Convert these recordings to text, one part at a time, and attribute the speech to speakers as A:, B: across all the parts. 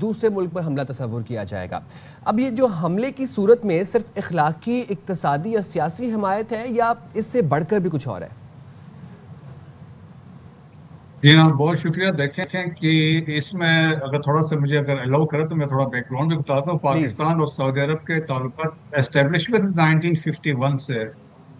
A: دوسرے ملک پر حملہ تصور کیا جائے گا. اب یہ جو حملے کی صورت میں صرف اخلاقی، اقتصادی یا سیاسی حمایت ہے یا اس سے بڑھ کر بھی کچھ اور ہے؟
B: جی ہاں، بہت شکریہ. دیکھیں کہ اس میں اگر تھوڑا سا مجھے اگر الاؤ کرے تو میں تھوڑا بیک گراؤنڈ بھی بتاتا ہوں.
A: پلیز.
B: پاکستان اور سعودی عرب کے تعلقات اسٹیبلشمنٹ 1951 سے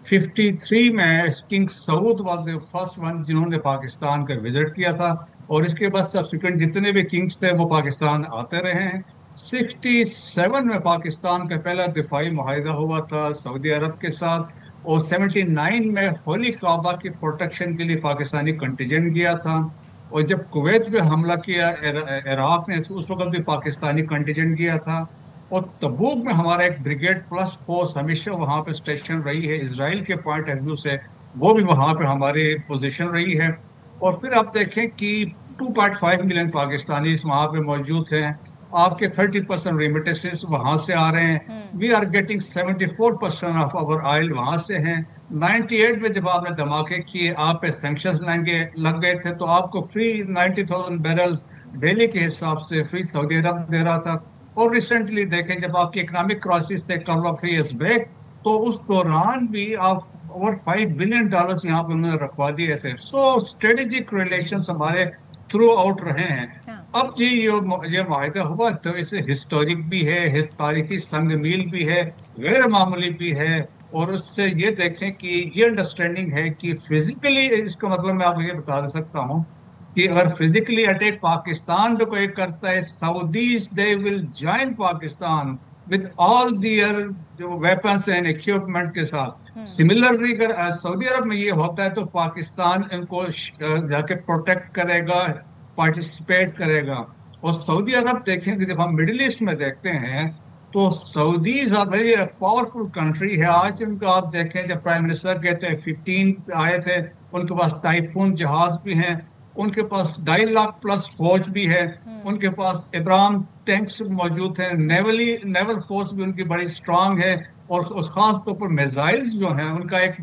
B: 53 میں king Saud was the first one جنہوں نے پاکستان کا وزٹ کیا تھا، اور اس کے بعد سبسیکوینٹ جتنے بھی کنگز تھے وہ پاکستان آتے رہے ہیں. 67 میں پاکستان کا پہلا دفاعی معاہدہ ہوا تھا سعودی عرب کے ساتھ، اور 79 میں ہولی کعبہ کی پروٹیکشن کے لیے پاکستانی کنٹیجنٹ گیا تھا. اور جب کویت پہ حملہ کیا عراق نے، اس وقت بھی پاکستانی کنٹیجنٹ گیا تھا. اور تبوک میں ہمارا ایک بریگیڈ پلس فورس ہمیشہ وہاں پہ اسٹیشن رہی ہے. اسرائیل کے پوائنٹ آف ویو سے وہ بھی وہاں پہ ہماری پوزیشن رہی ہے. اور پھر آپ دیکھیں کہ 2.5 ملین پاکستانیز وہاں پہ موجود ہیں. آپ کے 30% ریمیٹنسز وہاں سے آ رہے ہیں. We are getting 74% of our oil وہاں سے ہیں. 98 میں جب آپ نے دھماکے کیے، آپ پہ سینکشنز لگ گئے تھے، تو آپ کو فری 90,000 بیرلز ڈیلی کے حساب سے فری سعودی عرب دے رہا تھا. اور ریسنٹلی دیکھیں جب آپ کی اکنامک کرائسس تھے کپل آف ایئرز بیک، تو اس دوران بھی آپ اوور $5 بلین یہاں پہ انہوں نے رکھوا دیے تھے. سو اسٹریٹجک ریلیشنز ہمارے تھرو آؤٹ رہے ہیں. اب جی یہ معاہدہ ہوا تو اسے ہسٹورک بھی ہے، تاریخی سنگ میل بھی ہے، غیر معمولی بھی ہے. اور اس سے یہ دیکھیں کہ یہ انڈرسٹینڈنگ ہے کہ فزیکلی، اس کا مطلب میں آپ کو یہ بتا دے سکتا ہوں کہ اگر فزیکلی اٹیک پاکستان پہ کوئی کرتا ہے، Saudis they will join Pakistan with all their جو ویپنس اینڈ اکوپمنٹ کے ساتھ. سملرلی اگر سعودی عرب میں یہ ہوتا ہے تو پاکستان ان کو جا کے پروٹیکٹ کرے گا، پارٹیسپیٹ کرے گا. اور سعودی عرب دیکھیں کہ جب ہم مڈل ایسٹ میں دیکھتے ہیں تو Saudis are very powerful country ہے. آج ان کا آپ دیکھیں جب پرائم منسٹر کہتے ہیں 15 آئے تھے، ان کے پاس ٹائفون جہاز بھی ہیں، ان کے پاس 2.5 لاکھ پلس فوج بھی ہے، ان کے پاس ابرام ٹینکس موجود ہیں، نیول فورس بھی ان کی بڑی اسٹرانگ ہے. اور خاص طور پر میزائلز جو ہیں ان کا ایک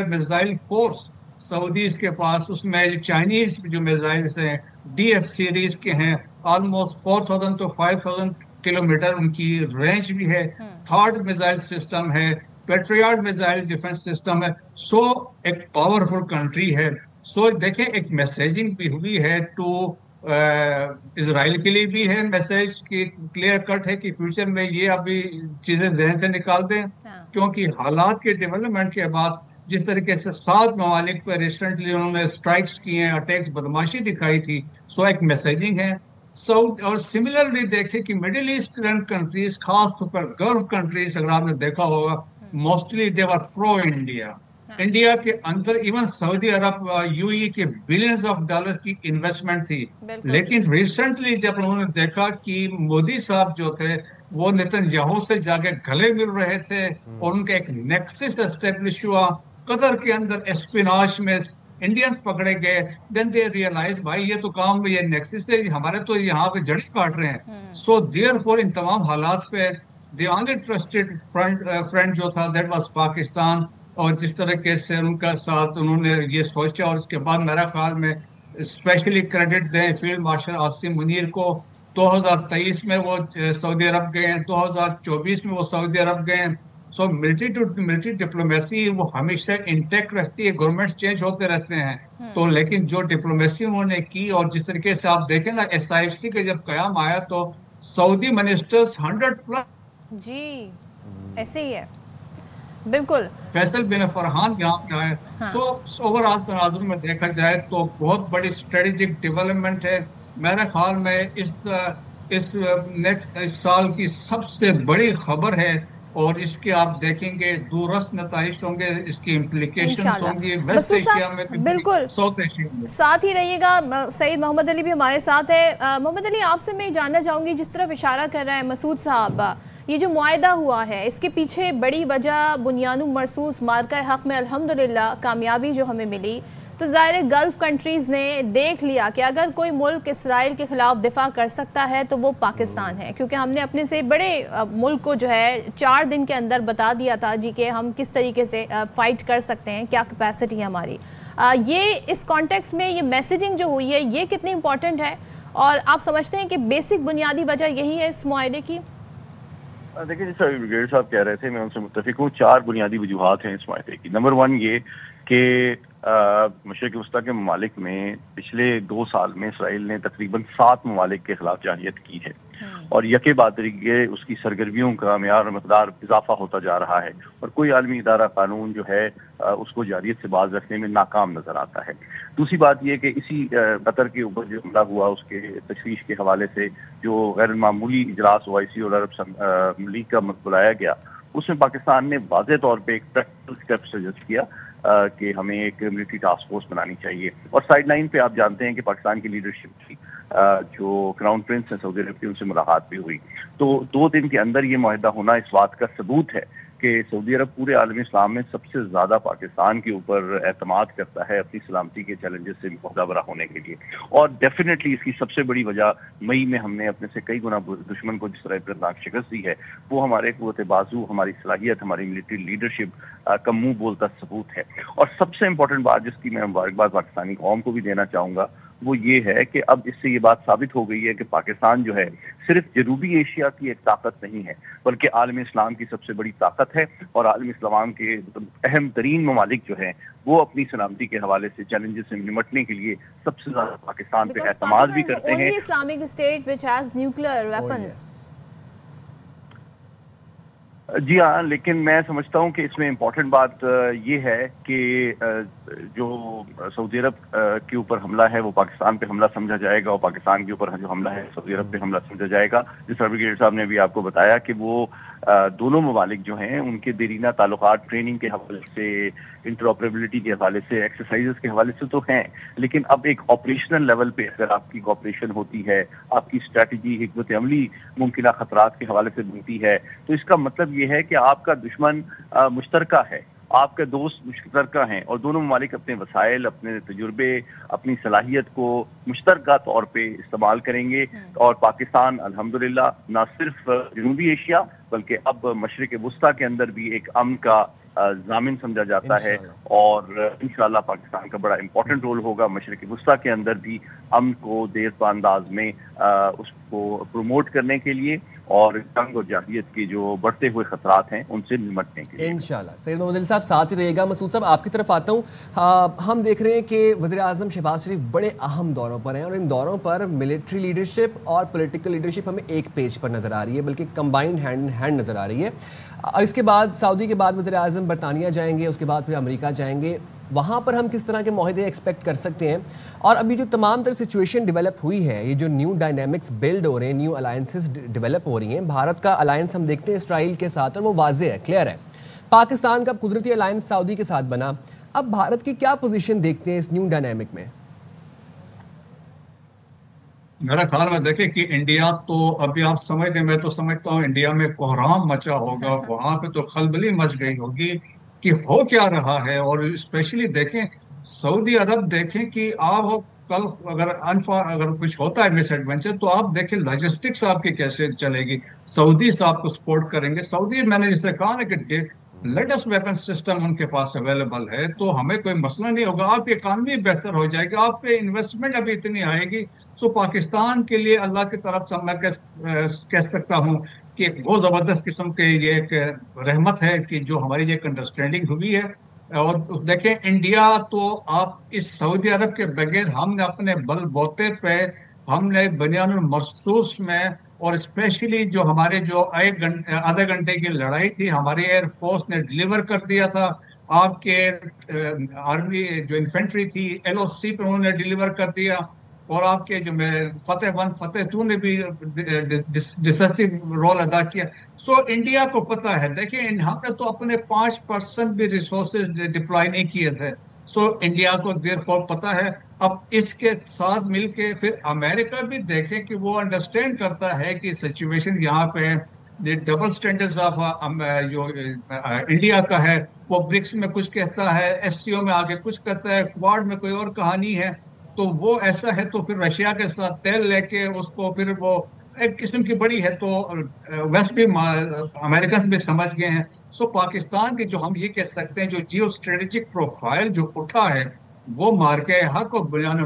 B: میزائل فورس سعودیز کے پاس، اس میں چائنیز جو میزائلز ہیں DF سیریز کے ہیں، آلموسٹ 4,000 to 5,000 کلومیٹر ان کی رینج بھی ہے. تھرڈ میزائل سسٹم ہے، پیٹریاٹ میزائل ڈیفنس سسٹم ہے. سو ایک پاورفل کنٹری ہے. سو دیکھیں ایک میسیجنگ بھی ہوئی ہے ٹو اسرائیل کے لیے بھی ہے میسیج کی کلیئر کٹ ہے کہ فیوچر میں یہ ابھی چیزیں ذہن سے نکال دیں، کیونکہ حالات کے ڈیولپمنٹ کے بعد جس طریقے سے 7 ممالک پر ریسنٹلی انہوں نے اسٹرائکس کیے ہیں، اٹیکس، بدماشی دکھائی تھی. سو ایک میسیجنگ ہے. اور سملرلی دیکھیں کہ مڈل ایسٹرن کنٹریز، خاص طور پر گلف کنٹریز، اگر آپ نے دیکھا ہوگا mostly they were pro India. India کے اندر ایون سعودی عرب UAE کے بلینز آف ڈالر کی انویسٹمنٹ تھی. لیکن ریسنٹلی جب انہوں نے دیکھا کہ مودی صاحب جو تھے وہ نتن یاہو سے جا کے گلے مل رہے تھے اور ان کا ایک نیکسس اسٹیبلش ہوا، قطر کے اندر اسپیناش میں انڈینز پکڑے گئے. دین دے ریئلائز بھائی یہ تو کام یہ نیکسس ہے، ہمارے تو یہاں پہ جڑ کاٹ رہے ہیں. سو دیئر فور ان تمام حالات پہ دی اونلی ٹرسٹڈ فرینڈ جو تھا دیٹ واز پاکستان. اور جس طریقے سے ان کا ساتھ انہوں نے یہ سوچا، اور اس کے بعد میرا خیال میں اسپیشلی کریڈٹ دیں فیلڈ مارشل عاصم منیر کو. 2023 میں وہ سعودی عرب گئے ہیں، 2024 میں وہ سعودی عرب گئے ہیں. سو ملٹری ٹو ملٹری ڈپلومیسی وہ ہمیشہ انٹیکٹ رہتی ہے. گورنمنٹ چینج ہوتے رہتے ہیں تو لیکن جو ڈپلومیسی انہوں نے کی، اور جس طریقے سے آپ دیکھیں نا SIFC کا جب قیام آیا تو سعودی منسٹرز 100+.
C: جی ایسے ہی ہے بالکل.
B: فیصل بن فرحان یہاں پہ آئے. سو اوور آل تناظر میں دیکھا جائے تو بہت بڑی اسٹریٹجک ڈیولپمنٹ ہے. میرے خیال میں اس سال کی سب سے بڑی خبر ہے، اور اس کے آپ دیکھیں گے دورست نتائج ہوں گے، اس کی امپلیکیشنز ہوں گی ویسٹ ایشیا میں بھی،
C: بالکل
B: ساؤتھ ایشیا میں.
C: ساتھ ہی رہیے گا. سعید محمد علی بھی ہمارے ساتھ ہے. محمد علی، آپ سے میں جاننا چاہوں گی، جس طرف اشارہ کر رہا ہے مسعود صاحب، یہ جو معاہدہ ہوا ہے اس کے پیچھے بڑی وجہ بنیاد مرصوص مارکہ حق میں الحمدللہ کامیابی جو ہمیں ملی، تو ظاہر گلف کنٹریز نے دیکھ لیا کہ اگر کوئی ملک اسرائیل کے خلاف دفاع کر سکتا ہے تو وہ پاکستان ہے، کیونکہ ہم نے اپنے سے بڑے ملک کو جو ہے 4 دن کے اندر بتا دیا تھا جی کہ ہم کس طریقے سے فائٹ کر سکتے ہیں، کیا کیپیسٹی ہے ہماری. یہ اس کانٹیکس میں یہ میسیجنگ جو ہوئی ہے یہ کتنی امپورٹنٹ ہے، اور آپ سمجھتے ہیں کہ بیسک بنیادی وجہ یہی ہے اس معاہدے کی؟
D: دیکھیں جیسا بریگیڈیئر صاحب کہہ رہے تھے، میں ان سے متفق ہوں. 4 بنیادی وجوہات ہیں اس معاہدے کی. نمبر 1 یہ کہ مشرق وسطیٰ کے ممالک میں پچھلے 2 سال میں اسرائیل نے تقریباً 7 ممالک کے خلاف جارحیت کی ہے، اور یکے بعد دیگرے اس کی سرگرمیوں کا معیار اور مقدار اضافہ ہوتا جا رہا ہے، اور کوئی عالمی ادارہ قانون جو ہے اس کو جارحیت سے باز رکھنے میں ناکام نظر آتا ہے. دوسری بات یہ کہ اسی قطر کے اوپر جو حملہ ہوا اس کے تشویش کے حوالے سے جو غیر معمولی اجلاس OIC اور عرب لیگ کا بلایا گیا، اس میں پاکستان نے واضح طور پہ ایک پریکٹیکل اسٹیپ سجیسٹ کیا کہ ہمیں ایک ملٹری ٹاسک فورس بنانی چاہیے. اور سائڈ لائن پہ آپ جانتے ہیں کہ پاکستان کی لیڈرشپ کی جو کراؤن پرنس ہیں سعودی عرب کی، ان سے ملاقات بھی ہوئی. تو 2 دن کے اندر یہ معاہدہ ہونا اس بات کا ثبوت ہے کہ سعودی عرب پورے عالم اسلام میں سب سے زیادہ پاکستان کے اوپر اعتماد کرتا ہے اپنی سلامتی کے چیلنجز سے مقابلہ ہونے کے لیے. اور ڈیفینیٹلی اس کی سب سے بڑی وجہ مئی میں ہم نے اپنے سے کئی گنا دشمن کو جس طرح عبرتناک شکست دی ہے، وہ ہمارے قوت بازو، ہماری صلاحیت، ہماری ملٹری لیڈرشپ کا منہ بولتا ثبوت ہے. اور سب سے امپورٹنٹ بات جس کی میں مبارکباد پاکستانی قوم کو بھی دینا چاہوں گا، وہ یہ ہے کہ اب اس سے یہ بات ثابت ہو گئی ہے کہ پاکستان جو ہے صرف جنوبی ایشیا کی ایک طاقت نہیں ہے، بلکہ عالم اسلام کی سب سے بڑی طاقت ہے. اور عالم اسلام کے اہم ترین ممالک جو ہیں وہ اپنی سلامتی کے حوالے سے چیلنجز سے نمٹنے کے لیے سب سے زیادہ پاکستان پہ اعتماد بھی کرتے ہیں.
C: Islamic state which has nuclear weapons.
D: جی ہاں، لیکن میں سمجھتا ہوں کہ اس میں امپورٹنٹ بات یہ ہے کہ جو سعودی عرب کے اوپر حملہ ہے وہ پاکستان پہ حملہ سمجھا جائے گا، اور پاکستان کے اوپر جو حملہ ہے سعودی عرب پہ حملہ سمجھا جائے گا. جس طرح بریگیڈیئر صاحب نے بھی آپ کو بتایا کہ وہ دونوں ممالک جو ہیں ان کے دیرینہ تعلقات ٹریننگ کے حوالے سے، انٹرآپریبلٹی کے حوالے سے، ایکسرسائزز کے حوالے سے تو ہیں، لیکن اب ایک آپریشنل لیول پہ اگر آپ کی کوآپریشن ہوتی ہے، آپ کی اسٹریٹجی، حکمت عملی ممکنہ خطرات کے حوالے سے بنتی ہے، تو اس کا مطلب یہ ہے کہ آپ کا دشمن مشترکہ ہے، آپ کے دوست مشترکہ ہیں، اور دونوں ممالک اپنے وسائل، اپنے تجربے، اپنی صلاحیت کو مشترکہ طور پہ استعمال کریں گے. اور پاکستان الحمدللہ نہ صرف جنوبی ایشیا بلکہ اب مشرق وسطیٰ کے اندر بھی ایک امن کا ضامن سمجھا جاتا ہے، اور انشاءاللہ پاکستان کا بڑا امپورٹنٹ رول ہوگا مشرق وسطیٰ کے اندر بھی امن کو دیر پا انداز میں اس کو پروموٹ کرنے کے لیے، اور جنگ اور جارحیت کی جو بڑھتے ہوئے خطرات ہیں ان سے نمٹنے کے لیے.
A: انشاءاللہ. سید محمد علی صاحب ساتھ ہی رہے گا. مسعود صاحب آپ کی طرف آتا ہوں. ہم دیکھ رہے ہیں کہ وزیر اعظم شہباز شریف بڑے اہم دوروں پر ہیں، اور ان دوروں پر ملٹری لیڈرشپ اور پولیٹیکل لیڈرشپ ہمیں ایک پیج پر نظر آ رہی ہے، بلکہ کمبائنڈ ہینڈ ہینڈ نظر آ رہی ہے. اس کے بعد سعودی کے بعد وزیر اعظم برطانیہ جائیں گے، اس کے بعد پھر امریکہ جائیں گے. وہاں پر ہم کس طرح کے معاہدے ایکسپیکٹ کر سکتے ہیں؟ اور ابھی جو تمام تر سچویشن ڈیولپ ہوئی ہے، یہ جو نیو ڈائنامکس بلڈ ہو رہے ہیں، نیو الائنسز ڈیولپ ہو رہی ہیں، بھارت کا الائنس ہم دیکھتے ہیں اسرائیل کے ساتھ، اور وہ واضح ہے، کلیئر ہے. پاکستان کا قدرتی الائنس سعودی کے ساتھ بنا. اب بھارت کی کیا پوزیشن دیکھتے ہیں اس نیو ڈائنامک میں؟
B: میرا خیال میں دیکھیں کہ انڈیا تو ابھی آپ سمجھتے ہیں، میں تو سمجھتا ہوں انڈیا میں کوہرام مچا ہوگا، وہاں پہ تو خلبلی مچ گئی ہوگی کہ ہو کیا رہا ہے. اور اسپیشلی دیکھیں سعودی عرب، دیکھیں کہ آپ کل اگر کچھ ہوتا ہے مس ایڈونچر، تو آپ دیکھیں لاجسٹکس آپ کی کیسے چلے گی. سعودی سے آپ کو سپورٹ کریں گے. سعودی، میں نے جس طرح کہا نا کہ لیٹسٹ ویپن سسٹم ان کے پاس اویلیبل ہے، تو ہمیں کوئی مسئلہ نہیں ہوگا. آپ کی اکانومی بہتر ہو جائے گی، آپ پہ انویسٹمنٹ ابھی اتنی آئے گی. سو پاکستان کے لیے اللہ کی طرف سے میں کہہ سکتا ہوں کہ بہت زبردست قسم کے یہ ایک رحمت ہے کہ جو ہماری ایک انڈرسٹینڈنگ ہوئی ہے. اور دیکھیں انڈیا تو آپ اس سعودی عرب کے بغیر ہم نے اپنے بل بوتے پہ ہم نے بنیان المرصوص میں، اور اسپیشلی جو ہمارے جو آدھے گھنٹے کی لڑائی تھی ہماری ایئر فورس نے ڈلیور کر دیا تھا. آپ کے آرمی جو انفینٹری تھی LOC پہ انہوں نے ڈلیور کر دیا. اور آپ کے جو فتح 1 فتح 2 نے بھی ڈسیسو رول ادا کیا. سو انڈیا کو پتہ ہے، دیکھیں ہم نے تو اپنے 5% بھی ریسورسز ڈپلائی نہیں کیے تھے. سو انڈیا کو دیر فور پتہ ہے. اب اس کے ساتھ مل کے پھر امریکہ بھی دیکھیں کہ وہ انڈرسٹینڈ کرتا ہے کہ سچویشن یہاں پہ ڈبل سٹینڈرڈز آف جو انڈیا کا ہے، وہ برکس میں کچھ کہتا ہے، SCO میں آگے کچھ کہتا ہے، کوارڈ میں کوئی اور کہانی ہے. تو وہ ایسا ہے تو پھر رشیا کے ساتھ تیل لے کے اس کو پھر وہ ایک قسم کی بڑی ہے. تو ویسٹ بھی امریکہ بھی سمجھ گئے ہیں. سو پاکستان کے جو ہم یہ کہہ سکتے ہیں جو جیو اسٹریٹجک پروفائل جو اٹھا ہے، وہ مارکے حق اور بنیان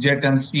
B: JET&C